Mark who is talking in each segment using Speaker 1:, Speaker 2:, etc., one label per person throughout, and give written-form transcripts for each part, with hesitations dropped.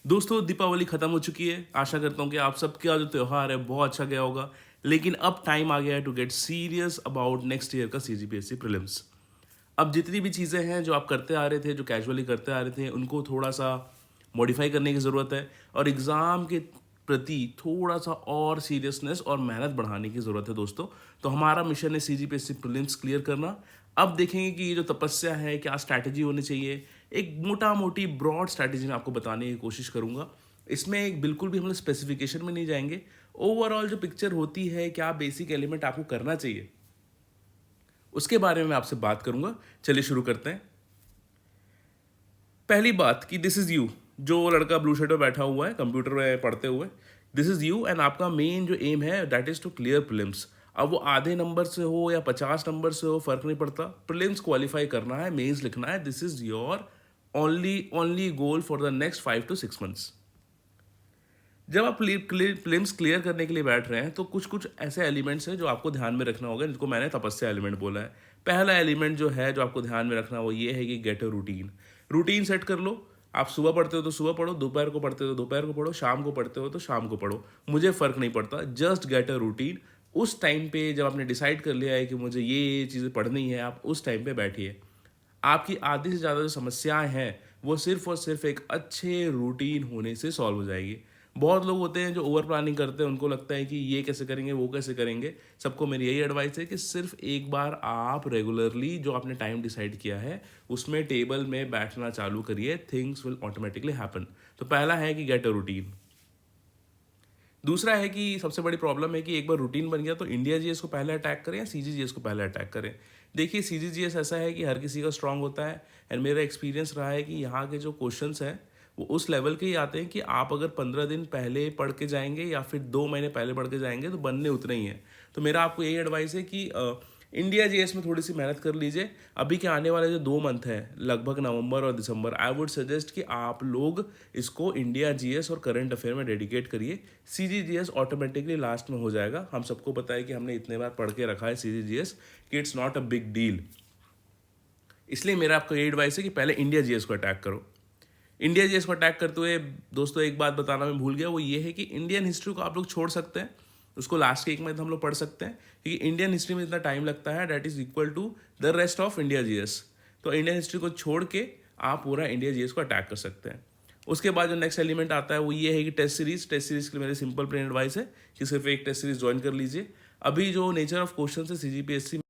Speaker 1: दोस्तों दीपावली खत्म हो चुकी है। आशा करता हूँ कि आप सबका जो त्यौहार है बहुत अच्छा गया होगा। लेकिन अब टाइम आ गया है to get serious about next year का सीजीपीएससी प्रीलिम्स। अब जितनी भी चीज़ें हैं जो आप करते आ रहे थे, जो कैजुअली करते आ रहे थे, उनको थोड़ा सा मॉडिफाई करने की ज़रूरत है और एग्ज़ाम के प्रति थोड़ा सा और सीरियसनेस और मेहनत बढ़ाने की ज़रूरत है दोस्तों। तो हमारा मिशन है सीजीपीएससी प्रीलिम्स क्लियर करना। अब देखेंगे कि ये जो तपस्या है, क्या स्ट्रैटेजी होनी चाहिए। एक मोटा मोटी ब्रॉड स्ट्रैटेजी मैं आपको बताने की कोशिश करूँगा। इसमें एक बिल्कुल भी हम लोग स्पेसिफिकेशन में नहीं जाएंगे। ओवरऑल जो पिक्चर होती है, क्या बेसिक एलिमेंट आपको करना चाहिए, उसके बारे में मैं आपसे बात करूंगा। चलिए शुरू करते हैं। पहली बात कि दिस इज़ यू। जो लड़का ब्लू शर्ट में बैठा हुआ है कंप्यूटर में पढ़ते हुए, दिस इज़ यू एंड आपका मेन जो एम है that is to clear prelims. अब वो आधे नंबर से हो या 50 नंबर से हो, फर्क नहीं पड़ता। प्रीलिम्स क्वालिफाई करना है, मेंस लिखना है। This is your only goal for the next 5 to 6 months. जब आप प्रीलिम्स क्लियर करने के लिए बैठ रहे हैं तो कुछ कुछ ऐसे एलिमेंट्स हैं जो आपको ध्यान में रखना होगा, जिनको मैंने तपस्या एलिमेंट बोला है। पहला एलिमेंट जो है जो आपको ध्यान में रखना वो ये है कि get a routine. Routine set कर लो। आप सुबह पढ़ते हो तो सुबह पढ़ो, दोपहर को पढ़ते हो तो दोपहर को पढ़ो, शाम को पढ़ते हो तो शाम को पढ़ो, मुझे फ़र्क नहीं पड़ता। Just get a routine. उस टाइम पे जब आपने डिसाइड कर लिया है कि मुझे ये चीज़ें पढ़नी है, आप उस टाइम पे बैठिए। आपकी आधी से ज़्यादा जो समस्याएं हैं वो सिर्फ और सिर्फ एक अच्छे रूटीन होने से सॉल्व हो जाएगी। बहुत लोग होते हैं जो ओवर प्लानिंग करते हैं, उनको लगता है कि ये कैसे करेंगे, वो कैसे करेंगे। सबको मेरी यही एडवाइस है कि सिर्फ एक बार आप रेगुलरली जो आपने टाइम डिसाइड किया है उसमें टेबल में बैठना चालू करिए, थिंग्स विल ऑटोमेटिकली हैपन। तो पहला है कि गेट अ रूटीन। दूसरा है कि सबसे बड़ी प्रॉब्लम है कि एक बार रूटीन बन गया तो इंडिया जीएस को पहले अटैक करें या सीजीजीएस को पहले अटैक करें। देखिए सीजीजीएस ऐसा है कि हर किसी का स्ट्रांग होता है एंड मेरा एक्सपीरियंस रहा है कि यहाँ के जो क्वेश्चंस हैं वो उस लेवल के ही आते हैं कि आप अगर 15 दिन पहले पढ़ के जाएंगे या फिर 2 महीने पहले पढ़ के जाएंगे तो बनने उतने ही हैं। तो मेरा आपको यही एडवाइस है कि इंडिया जीएस में थोड़ी सी मेहनत कर लीजिए। अभी के आने वाले जो 2 मंथ हैं, लगभग नवंबर और दिसंबर, आई वुड सजेस्ट कि आप लोग इसको इंडिया जीएस और करंट अफेयर में डेडिकेट करिए। सीजीजीएस ऑटोमेटिकली लास्ट में हो जाएगा। हम सबको पता है कि हमने इतने बार पढ़ के रखा है सीजीजीएस कि it's not a big deal. इसलिए मेरा आपको ये एडवाइस है कि पहले इंडिया जीएस को अटैक करो। इंडिया जीएस को अटैक करते हुए दोस्तों एक बात बताना मैं भूल गया, वो ये है कि इंडियन हिस्ट्री को आप लोग छोड़ सकते हैं। उसको लास्ट के 1 महीने हम लोग पढ़ सकते हैं, क्योंकि इंडियन हिस्ट्री में इतना टाइम लगता है that is equal to the rest of India GS. तो इंडियन हिस्ट्री को छोड़ के आप पूरा इंडिया जीएस को अटैक कर सकते हैं। उसके बाद जो नेक्स्ट एलिमेंट आता है वो ये है कि टेस्ट सीरीज। टेस्ट सीरीज के लिए मेरी सिंपल प्लेन एडवाइस है कि सिर्फ एक टेस्ट सीरीज ज्वाइन कर लीजिए। अभी जो नेचर ऑफ क्वेश्चन है CGPSC,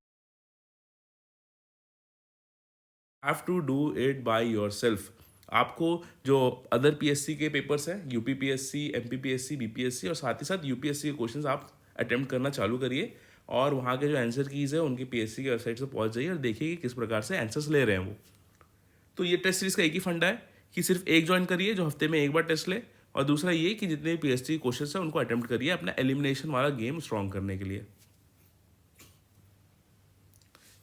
Speaker 1: have to do it by yourself. आपको जो अदर पीएससी के पेपर्स हैं, UP PSC, MP PSC, BPSC और साथ ही साथ यूपीएससी के क्वेश्चंस आप अटेम्प्ट करना चालू करिए और वहाँ के जो आंसर कीज़ है उनकी पीएससी की वेबसाइट से पहुँच जाइए और देखिए कि किस प्रकार से आंसर्स ले रहे हैं वो। तो ये टेस्ट सीरीज का एक ही फंडा है कि सिर्फ एक ज्वाइन करिए जो हफ्ते में एक बार टेस्ट ले, और दूसरा ये कि जितने भी पीएससी के क्वेश्चंस हैं उनको अटेम्प्ट करिए अपना एलिमिनेशन वाला गेम स्ट्रॉन्ग करने के लिए।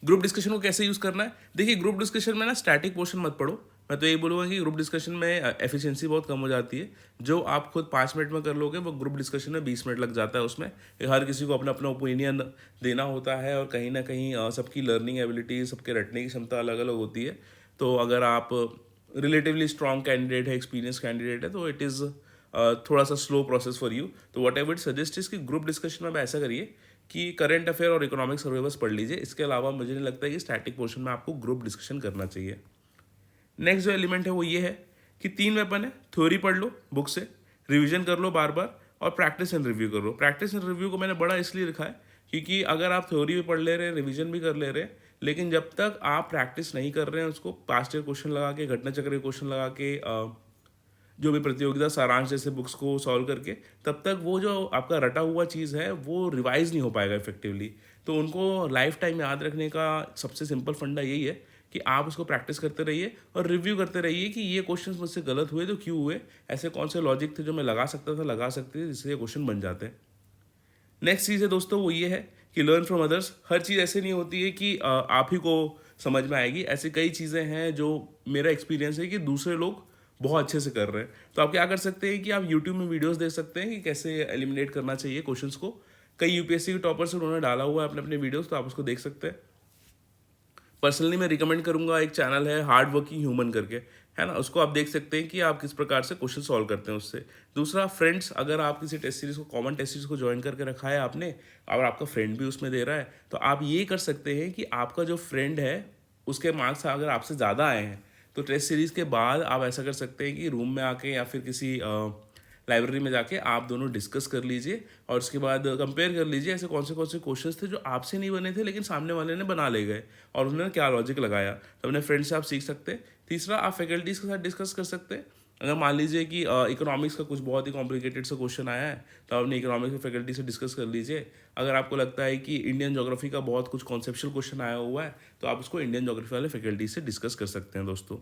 Speaker 1: ग्रुप डिस्कशन को कैसे यूज़ करना है, देखिए ग्रुप डिस्कशन में ना स्टैटिक पोर्शन मत पढ़ो। मैं तो यही बोलूँगा कि ग्रुप डिस्कशन में एफिशिएंसी बहुत कम हो जाती है। जो आप खुद 5 मिनट में कर लोगे वो ग्रुप डिस्कशन में 20 मिनट लग जाता है। उसमें हर किसी को अपना अपना ओपिनियन देना होता है और कहीं ना कहीं सबकी लर्निंग एबिलिटी, सबके रटने की क्षमता अलग अलग होती है। तो अगर आप रिलेटिवली स्ट्रॉन्ग कैंडिडेट है, एक्सपीरियंस कैंडिडेट है, तो इट इज़ थोड़ा सा स्लो प्रोसेस फॉर यू। तो what I would suggest is कि ग्रुप डिस्कशन में आप ऐसा करिए कि करंट अफेयर और इकोनॉमिक सर्वे बस पढ़ लीजिए। इसके अलावा मुझे नहीं लगता है कि स्टैटिक पोर्शन में आपको ग्रुप डिस्कशन करना चाहिए। नेक्स्ट जो एलिमेंट है वो ये है कि 3 वेपन है। थ्योरी पढ़ लो बुक से, रिवीजन कर लो बार बार, और प्रैक्टिस एंड रिव्यू कर लो। प्रैक्टिस एंड रिव्यू को मैंने बड़ा इसलिए लिखा है क्योंकि अगर आप थ्योरी भी पढ़ ले रहे हैं, रिवीजन भी कर ले रहे हैं, लेकिन जब तक आप प्रैक्टिस नहीं कर रहे हैं उसको पास्ट ईयर क्वेश्चन लगा के, घटना चक्र के क्वेश्चन लगा के, जो भी प्रतियोगिता सारांश जैसे बुक्स को सॉल्व करके, तब तक वो जो आपका रटा हुआ चीज़ है वो रिवाइज नहीं हो पाएगा इफेक्टिवली। तो उनको लाइफ टाइम याद रखने का सबसे सिंपल फंडा यही है कि आप उसको प्रैक्टिस करते रहिए और रिव्यू करते रहिए कि ये क्वेश्चन मुझसे गलत हुए तो क्यों हुए, ऐसे कौन से लॉजिक थे जो मैं लगा सकता था, लगा सकते थे, जिससे ये क्वेश्चन बन जाते हैं। नेक्स्ट चीज़ है दोस्तों वो ये है कि लर्न फ्रॉम अदर्स। हर चीज़ ऐसे नहीं होती है कि आप ही को समझ में आएगी। ऐसी कई चीज़ें हैं जो मेरा एक्सपीरियंस है कि दूसरे लोग बहुत अच्छे से कर रहे हैं। तो आप क्या कर सकते हैं कि आप यूट्यूब में वीडियोस देख सकते हैं कि कैसे एलिमिनेट करना चाहिए क्वेश्चंस को। कई यूपीएससी के टॉपर्स उन्होंने डाला हुआ है अपने अपने वीडियोस, तो आप उसको देख सकते हैं। पर्सनली मैं रिकमेंड करूंगा, एक चैनल है हार्ड वर्किंग ह्यूमन करके। है ना, उसको आप देख सकते हैं कि आप किस प्रकार से क्वेश्चन सॉल्व करते हैं उससे। दूसरा, फ्रेंड्स, अगर आप किसी टेस्ट सीरीज को, कॉमन टेस्ट सीरीज को ज्वाइन करके रखा है आपने, और आपका फ्रेंड भी उसमें दे रहा है, तो आप ये कर सकते हैं कि आपका जो फ्रेंड है उसके मार्क्स अगर आपसे ज़्यादा आए हैं, तो टेस्ट सीरीज के बाद आप ऐसा कर सकते हैं कि रूम में आके या फिर किसी लाइब्रेरी में जाके आप दोनों डिस्कस कर लीजिए और उसके बाद कंपेयर कर लीजिए ऐसे कौन से क्वेश्चंस थे जो आपसे नहीं बने थे लेकिन सामने वाले ने बना ले गए और उन्होंने क्या लॉजिक लगाया, तो अपने फ्रेंड से आप सीख सकते हैं। तीसरा, आप फैकल्टीज़ के साथ डिस्कस कर सकते हैं। अगर मान लीजिए कि इकोनॉमिक्स का कुछ बहुत ही कॉम्प्लिकेटेड सा क्वेश्चन आया है, तो आप अपने इकोनॉमिक्स की फैकल्टी से डिस्कस कर लीजिए। अगर आपको लगता है कि इंडियन ज्योग्राफी का बहुत कुछ कॉन्सेप्चुअल क्वेश्चन आया हुआ है, तो आप उसको इंडियन ज्योग्राफी वाले फैकल्टी से डिस्कस कर सकते हैं दोस्तों।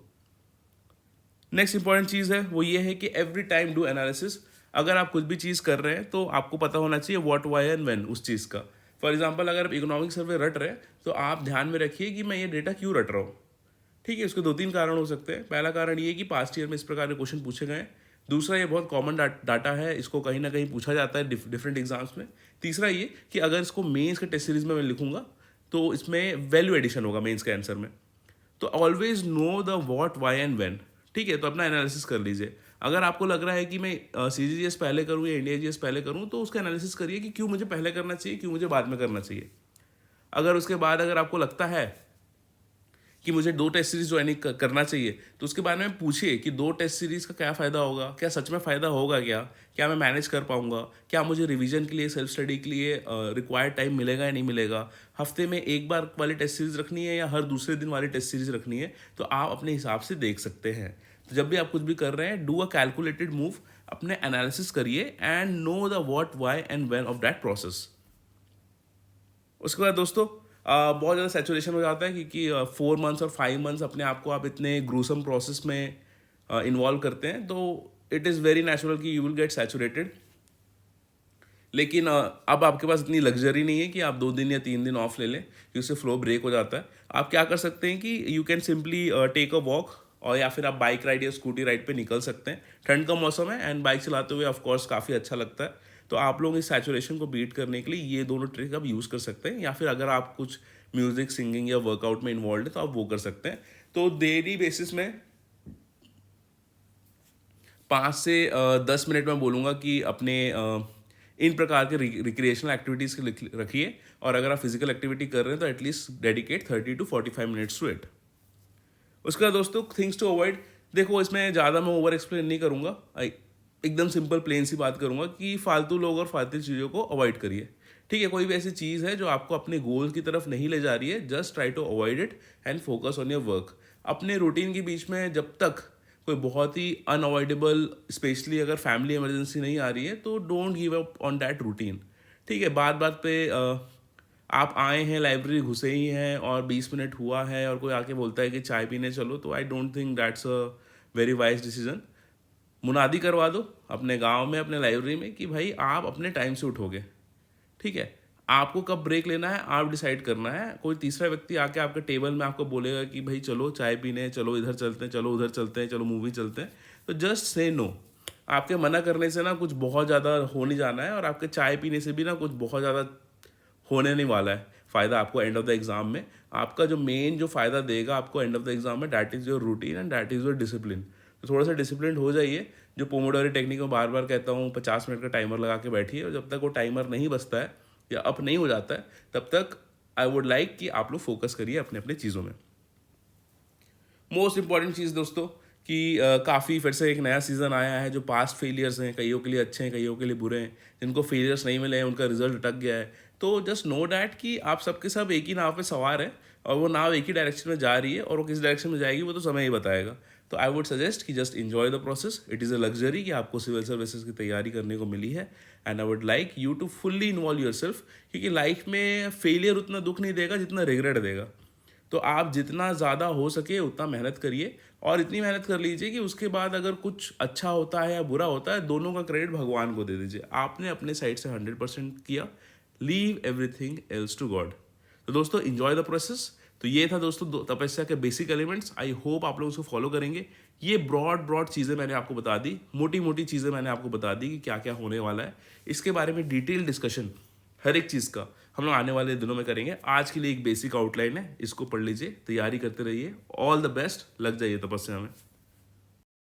Speaker 1: नेक्स्ट इंपॉर्टेंट चीज़ है वो ये है कि एवरी टाइम डू एनालिसिस। अगर आप कुछ भी चीज़ कर रहे हैं तो आपको पता होना चाहिए व्हाट, वाई एंड व्हेन उस चीज़ का। फॉर एग्जांपल, अगर आप इकोनॉमिक सर्वे रट रहे हैं तो आप ध्यान में रखिए कि मैं ये डेटा क्यों रट रहा हूँ। ठीक है, उसके दो तीन कारण हो सकते हैं। पहला कारण ये कि पास्ट ईयर में इस प्रकार के क्वेश्चन पूछे गए हैं। दूसरा, ये बहुत कॉमन डाटा है, इसको कहीं ना कहीं पूछा जाता है डिफरेंट एग्जाम्स में। तीसरा ये कि अगर इसको मेंस के टेस्ट सीरीज में मैं लिखूंगा तो इसमें वैल्यू एडिशन होगा मेंस के आंसर में। तो always know the what, why and when. ठीक है, तो अपना एनालिसिस कर लीजिए। अगर आपको लग रहा है कि मैं सीजीजीएस पहले करूँ या इंडिया जीएस पहले करूँ, तो उसका एनालिसिस करिए कि क्यों मुझे पहले करना चाहिए, क्यों मुझे बाद में करना चाहिए। अगर उसके बाद अगर आपको लगता है कि मुझे 2 टेस्ट सीरीज ज्वाइन करना चाहिए, तो उसके बारे में पूछिए कि 2 टेस्ट सीरीज का क्या फ़ायदा होगा, क्या सच में फ़ायदा होगा, क्या मैं मैनेज कर पाऊंगा, क्या मुझे रिवीजन के लिए, सेल्फ स्टडी के लिए रिक्वायर्ड टाइम मिलेगा या नहीं मिलेगा, हफ्ते में एक बार वाली टेस्ट सीरीज रखनी है या हर दूसरे दिन वाली टेस्ट सीरीज रखनी है, तो आप अपने हिसाब से देख सकते हैं। तो जब भी आप कुछ भी कर रहे हैं, डू अ कैलकुलेटेड मूव, अपने एनालिसिस करिए and know the what, why and when of that process. उसके बाद दोस्तों, बहुत ज़्यादा सैचुरेशन हो जाता है क्योंकि 4 मंथ्स और 5 मंथ्स अपने आप को आप इतने ग्रूसम प्रोसेस में इन्वॉल्व करते हैं, तो इट इज़ वेरी नेचुरल कि यू विल गेट सैचुरेटेड। लेकिन अब आपके पास इतनी लग्जरी नहीं है कि आप 2 दिन या 3 दिन ऑफ ले लें, कि उससे फ्लो ब्रेक हो जाता है। आप क्या कर सकते हैं कि you can simply take a walk, और या फिर आप बाइक राइड या स्कूटी राइड पे निकल सकते हैं। ठंड का मौसम है एंड बाइक चलाते हुए ऑफकोर्स काफ़ी अच्छा लगता है। तो आप लोग इस सैचुरेशन को बीट करने के लिए ये दोनों ट्रिक आप यूज़ कर सकते हैं, या फिर अगर आप कुछ म्यूजिक, सिंगिंग या वर्कआउट में इन्वॉल्व है तो आप वो कर सकते हैं। तो डेली बेसिस में 5 से 10 मिनट में बोलूँगा कि अपने इन प्रकार के रिक्रिएशनल एक्टिविटीज़ के रखिए, और अगर आप फिजिकल एक्टिविटी कर रहे हैं तो at least dedicate 30 to 45 minutes to it. उसके बाद दोस्तों, थिंग्स टू अवॉइड। देखो, इसमें ज़्यादा मैं ओवर एक्सप्लेन नहीं करूँगा, एकदम सिंपल प्लेन सी बात करूँगा कि फालतू लोग और फालतू चीज़ों को अवॉइड करिए। ठीक है, कोई भी ऐसी चीज़ है जो आपको अपने गोल की तरफ नहीं ले जा रही है, just try to avoid it and focus on your work. अपने रूटीन के बीच में जब तक कोई बहुत ही अनअवॉइडेबल, स्पेशली अगर फैमिली इमरजेंसी नहीं आ रही है, तो don't give up on that routine. ठीक है, बात बात पे आप आए हैं, लाइब्रेरी घुसे ही हैं और 20 मिनट हुआ है और कोई आके बोलता है कि चाय पीने चलो, तो I don't think that's a very wise decision. मुनादी करवा दो अपने गांव में, अपने लाइब्रेरी में, कि भाई आप अपने टाइम से उठोगे। ठीक है, आपको कब ब्रेक लेना है आप डिसाइड करना है। कोई तीसरा व्यक्ति आके आपके टेबल में आपको बोलेगा कि भाई चलो चाय पीने, चलो इधर चलते हैं, चलो उधर चलते हैं, चलो मूवी चलते हैं, तो जस्ट से नो। आपके मना करने से ना कुछ बहुत ज़्यादा हो नहीं जाना है, और आपके चाय पीने से भी ना कुछ बहुत ज़्यादा होने नहीं वाला है फ़ायदा आपको एंड ऑफ द एग्ज़ाम में। आपका जो मेन जो फ़ायदा देगा आपको एंड ऑफ द एग्ज़ाम में, that is your routine and that is your discipline. तो थोड़ा सा डिसिप्लिन हो जाइए। जो पोमोडोरी टेक्निक में बार बार कहता हूँ, 50 मिनट का टाइमर लगा के बैठिए, और जब तक वो टाइमर नहीं बजता है या अप नहीं हो जाता है, तब तक आई वुड लाइक कि आप लोग फोकस करिए अपने अपने चीज़ों में। मोस्ट इंपॉर्टेंट चीज़ दोस्तों कि काफ़ी फिर से एक नया सीज़न आया है। जो पास्ट फेलियर्स हैं, कईयों के लिए अच्छे हैं, कईयों के लिए बुरे हैं। जिनको फेलियर्स नहीं मिले हैं उनका रिजल्ट अटक गया है, तो जस्ट नो डैट कि आप सबके सब एक ही नाव पे सवार हैं, और वो नाव एक ही डायरेक्शन में जा रही है, और वो किस डायरेक्शन में जाएगी वो तो समय ही बताएगा। तो आई वुड सजेस्ट कि just enjoy the process. It is a luxury कि आपको सिविल सर्विसेज की तैयारी करने को मिली है, and I would like you to fully involve your self, क्योंकि लाइफ में फेलियर उतना दुख नहीं देगा जितना रिग्रेट देगा। तो आप जितना ज़्यादा हो सके उतना मेहनत करिए, और इतनी मेहनत कर लीजिए कि उसके बाद अगर कुछ अच्छा होता है या बुरा होता है, दोनों का क्रेडिट भगवान को दे दीजिए। आपने अपने साइड से 100% किया, leave everything else to God. तो दोस्तों, इन्जॉय द प्रोसेस। तो ये था दोस्तों तपस्या के बेसिक एलिमेंट्स। आई होप आप लोग उसको फॉलो करेंगे। ये ब्रॉड चीज़ें मैंने आपको बता दी, मोटी मोटी चीज़ें मैंने आपको बता दी कि क्या क्या होने वाला है। इसके बारे में डिटेल डिस्कशन हर एक चीज़ का हम लोग आने वाले दिनों में करेंगे। आज के लिए एक बेसिक आउटलाइन है, इसको पढ़ लीजिए, तैयारी करते रहिए। ऑल द बेस्ट, लग जाइए तपस्या में।